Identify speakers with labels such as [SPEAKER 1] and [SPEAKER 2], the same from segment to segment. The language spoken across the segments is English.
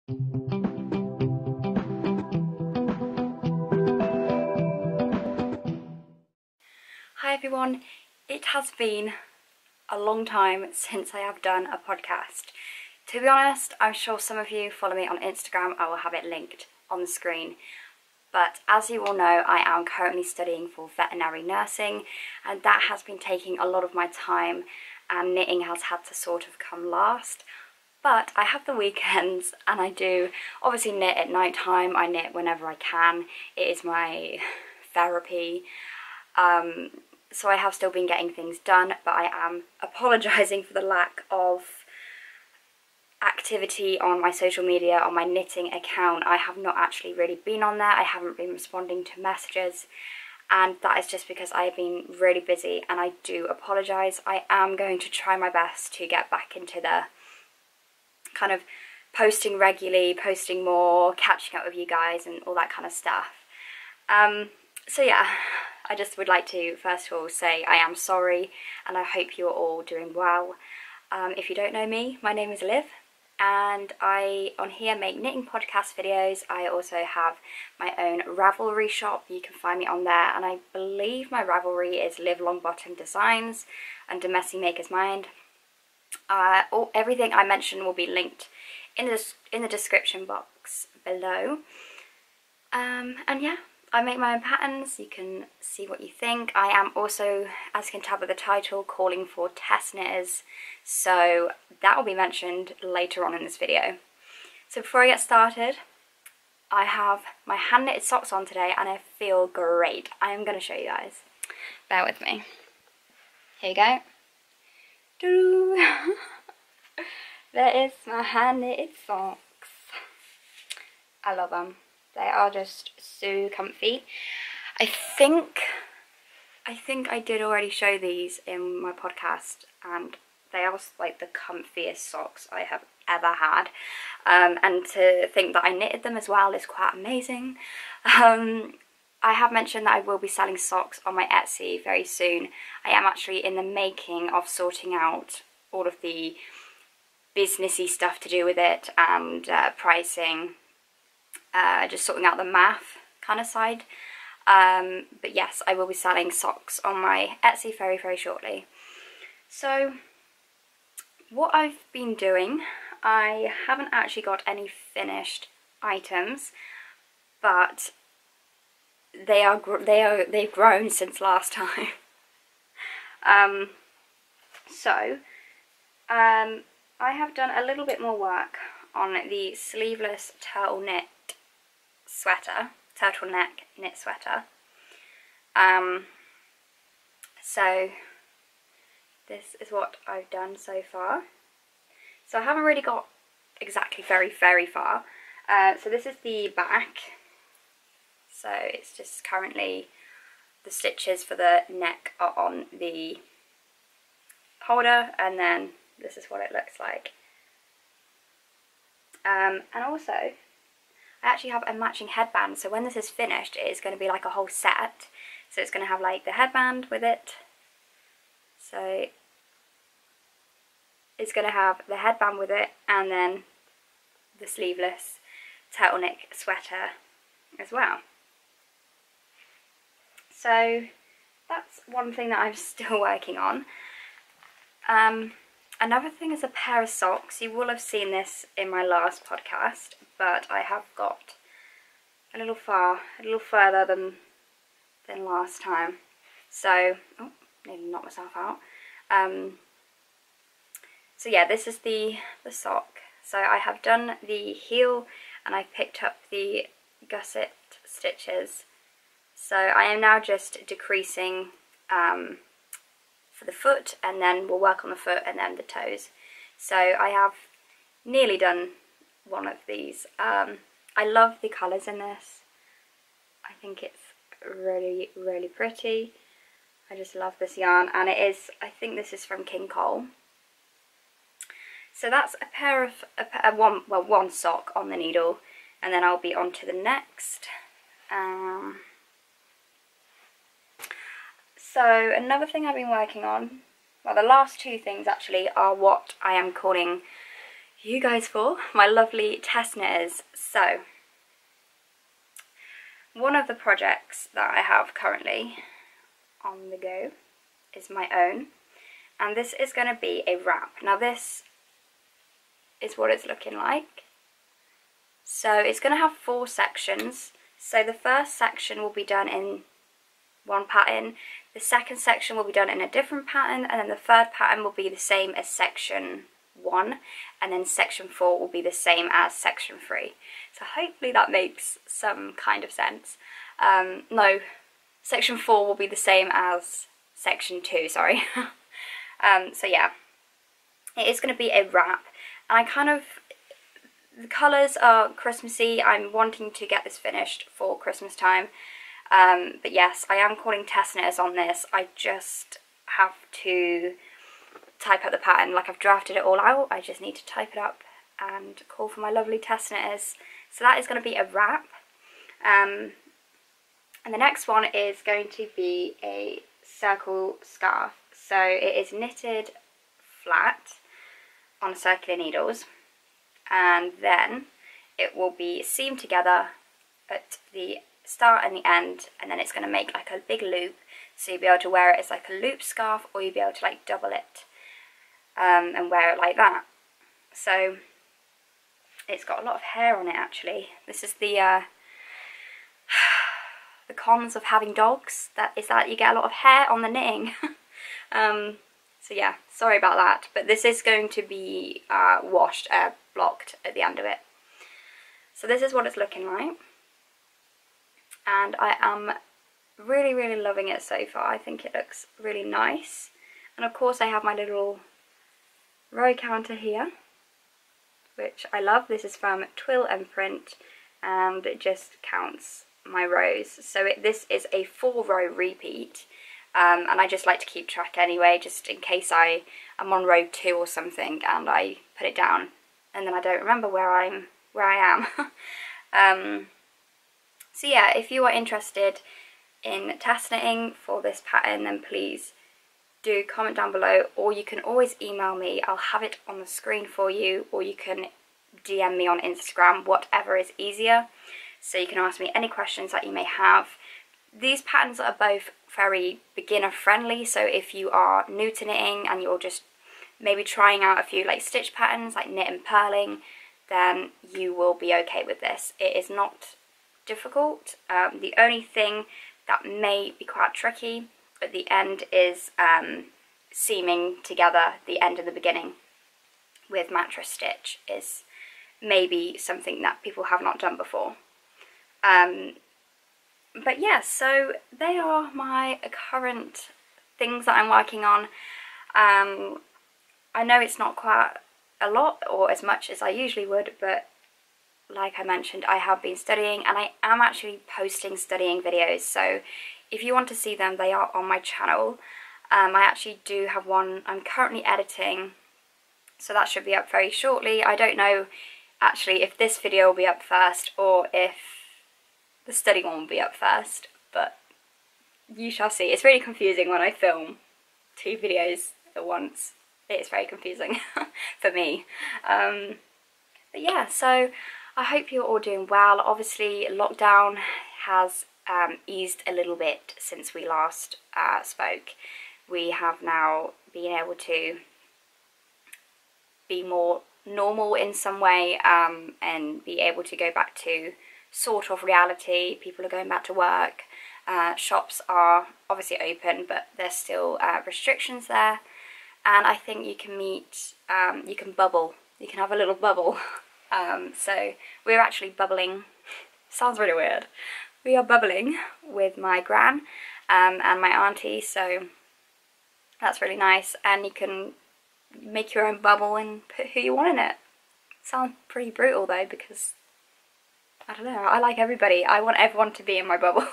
[SPEAKER 1] Hi everyone, it has been a long time since I have done a podcast. To be honest, I'm sure some of you follow me on Instagram. I will have it linked on the screen. But as you all know, I am currently studying for veterinary nursing, and that has been taking a lot of my time, and knitting has had to sort of come last. But I have the weekends, and I do obviously knit at night time. I knit whenever I can. It is my therapy. So I have still been getting things done, but I am apologising for the lack of activity on my social media, on my knitting account. I have not actually really been on there. I haven't been responding to messages, and that is just because I have been really busy, and I do apologise. I am going to try my best to get back into the kind of posting regularly, posting more, catching up with you guys and all that kind of stuff. So yeah, I just would like to first of all say I am sorry, and I hope you are all doing well. If you don't know me, my name is Liv, and I on here make knitting podcast videos. I also have my own Ravelry shop. You can find me on there, and I believe my Ravelry is Liv Longbottom Designs under Messymakersmind. Everything I mention will be linked in the description box below. And yeah, I make my own patterns. You can see what you think. I am also, as you can tell by the title, calling for test knitters, so that will be mentioned later on in this video. So before I get started, I have my hand knitted socks on today, and I feel great. I am going to show you guys. Bear with me. Here you go. There is my hand knitted socks. I love them. They are just so comfy. I think I did already show these in my podcast, and they are like the comfiest socks I have ever had. And to think that I knitted them as well is quite amazing. I have mentioned that I will be selling socks on my Etsy very soon. I am actually in the making of sorting out all of the businessy stuff to do with it, and pricing. Just sorting out the math kind of side. But yes, I will be selling socks on my Etsy very, very shortly. So what I've been doing, I haven't actually got any finished items, but they've grown since last time. I have done a little bit more work on the sleeveless turtleneck knit sweater. So this is what I've done so far. So I haven't really got exactly very, very far. So this is the back. So it's just currently the stitches for the neck are on the holder, and then this is what it looks like. And also, I actually have a matching headband, so when this is finished, it is going to be like a whole set. So it's going to have like the headband with it. So it's going to have the headband with it, and then the sleeveless turtleneck sweater as well. So that's one thing that I'm still working on. Another thing is a pair of socks. You will have seen this in my last podcast, but I have got a little further than last time. So, oh, nearly knocked myself out. So yeah, this is the sock. So I have done the heel, and I picked up the gusset stitches. So I am now just decreasing for the foot, and then we'll work on the foot and then the toes. So I have nearly done one of these. I love the colours in this. I think it's really, really pretty. I just love this yarn, and it is, I think this is from King Cole. So that's a pair of, one sock on the needle, and then I'll be on to the next. So another thing I've been working on, well, the last two things actually are what I am calling you guys for, my lovely test knitters. So, one of the projects that I have currently on the go is my own, and this is going to be a wrap. Now this is what it's looking like. So it's going to have 4 sections. So the first section will be done in one pattern, the second section will be done in a different pattern, and then the third pattern will be the same as section 1, and then section 4 will be the same as section 3. So hopefully that makes some kind of sense. No, section 4 will be the same as section 2, sorry. So yeah, it is going to be a wrap, and the colours are Christmassy. I'm wanting to get this finished for Christmas time. But yes, I am calling test knitters on this. I just have to type up the pattern. Like, I've drafted it all out, I just need to type it up and call for my lovely test knitters. So that is going to be a wrap. And the next one is going to be a circle scarf. So it is knitted flat on circular needles, and then it will be seamed together at the start and the end, and then it's going to make like a big loop, so you'll be able to wear it as like a loop scarf, or you'll be able to like double it and wear it like that. So it's got a lot of hair on it actually. This is the the cons of having dogs, that you get a lot of hair on the knitting. So yeah, sorry about that, but this is going to be washed, blocked at the end of it. So this is what it's looking like, and I am really, really loving it so far. I think it looks really nice, and of course I have my little row counter here, which I love. This is from Twill and Print, and it just counts my rows. So this is a 4-row repeat, and I just like to keep track anyway, just in case I'm on row 2 or something and I put it down and then I don't remember where I am. So yeah, if you are interested in test knitting for this pattern, then please do comment down below, or you can always email me. I'll have it on the screen for you, or you can DM me on Instagram, whatever is easier. So you can ask me any questions that you may have. These patterns are both very beginner friendly, so if you are new to knitting and you're just maybe trying out a few like stitch patterns like knit and purling, then you will be okay with this. It is not difficult. The only thing that may be quite tricky at the end is seaming together the end and the beginning with mattress stitch is maybe something that people have not done before. But yeah, so they are my current things that I'm working on. I know it's not quite a lot or as much as I usually would, but like I mentioned, I have been studying, and I am actually posting studying videos, so if you want to see them, they are on my channel. I actually do have one I'm currently editing, so that should be up very shortly. I don't know actually if this video will be up first or if the study one will be up first, but you shall see. It's really confusing when I film 2 videos at once. It's very confusing for me. But yeah, so I hope you're all doing well. Obviously, lockdown has eased a little bit since we last spoke. We have now been able to be more normal in some way, and be able to go back to sort of reality. People are going back to work. Shops are obviously open, but there's still restrictions there. And I think you can meet, you can bubble. You can have a little bubble. So we're actually bubbling. Sounds really weird. We are bubbling with my gran and my auntie, so that's really nice. And you can make your own bubble and put who you want in it. Sounds pretty brutal though, because I don't know, I like everybody. I want everyone to be in my bubble.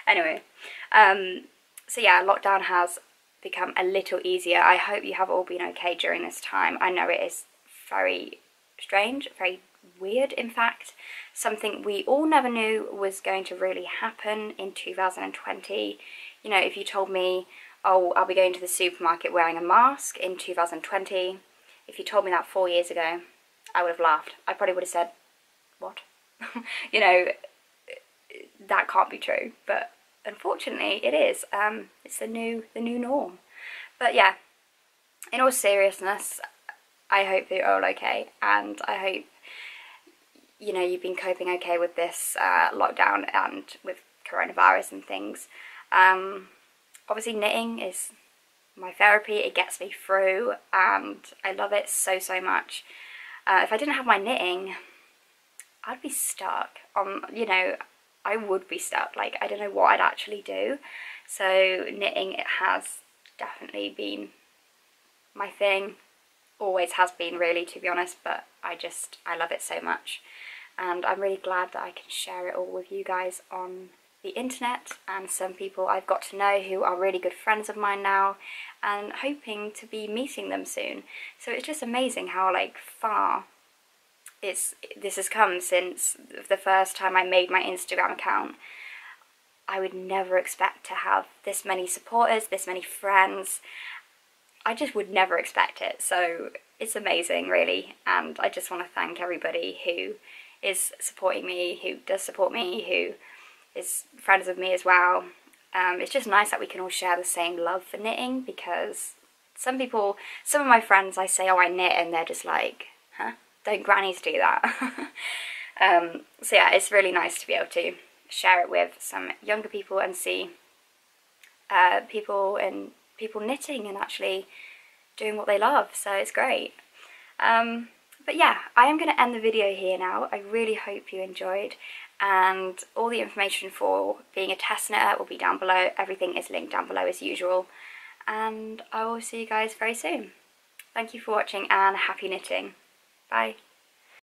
[SPEAKER 1] Anyway, so yeah, lockdown has become a little easier. I hope you have all been okay during this time. I know it is very strange, very weird in fact. Something we all never knew was going to really happen in 2020. You know, if you told me, oh, I'll be going to the supermarket wearing a mask in 2020, if you told me that 4 years ago, I would have laughed. I probably would have said, what? You know, that can't be true, but unfortunately it is. It's the new norm. But yeah, in all seriousness, I hope that you're all okay, and I hope, you know, you've been coping okay with this lockdown and with coronavirus and things. Obviously knitting is my therapy. It gets me through and I love it so much. If I didn't have my knitting, I'd be stuck. You know, I would be stuck. Like, I don't know what I'd actually do. So knitting, it has definitely been my thing. Always has been, really, to be honest, but I love it so much. And I'm really glad that I can share it all with you guys on the internet, and some people I've got to know who are really good friends of mine now, and hoping to be meeting them soon. So it's just amazing how, like, far this has come since the first time I made my Instagram account. I would never expect to have this many supporters, this many friends. I just would never expect it. So it's amazing, really, and I just want to thank everybody who is supporting me, who does support me, who is friends with me as well. It's just nice that we can all share the same love for knitting, because some of my friends, I say, oh, I knit, and they're just like, huh? Don't grannies do that? So yeah, it's really nice to be able to share it with some younger people and see people knitting and actually doing what they love, so it's great. But yeah, I am going to end the video here now. I really hope you enjoyed, and all the information for being a test knitter will be down below. Everything is linked down below as usual, and I will see you guys very soon. Thank you for watching and happy knitting. Bye.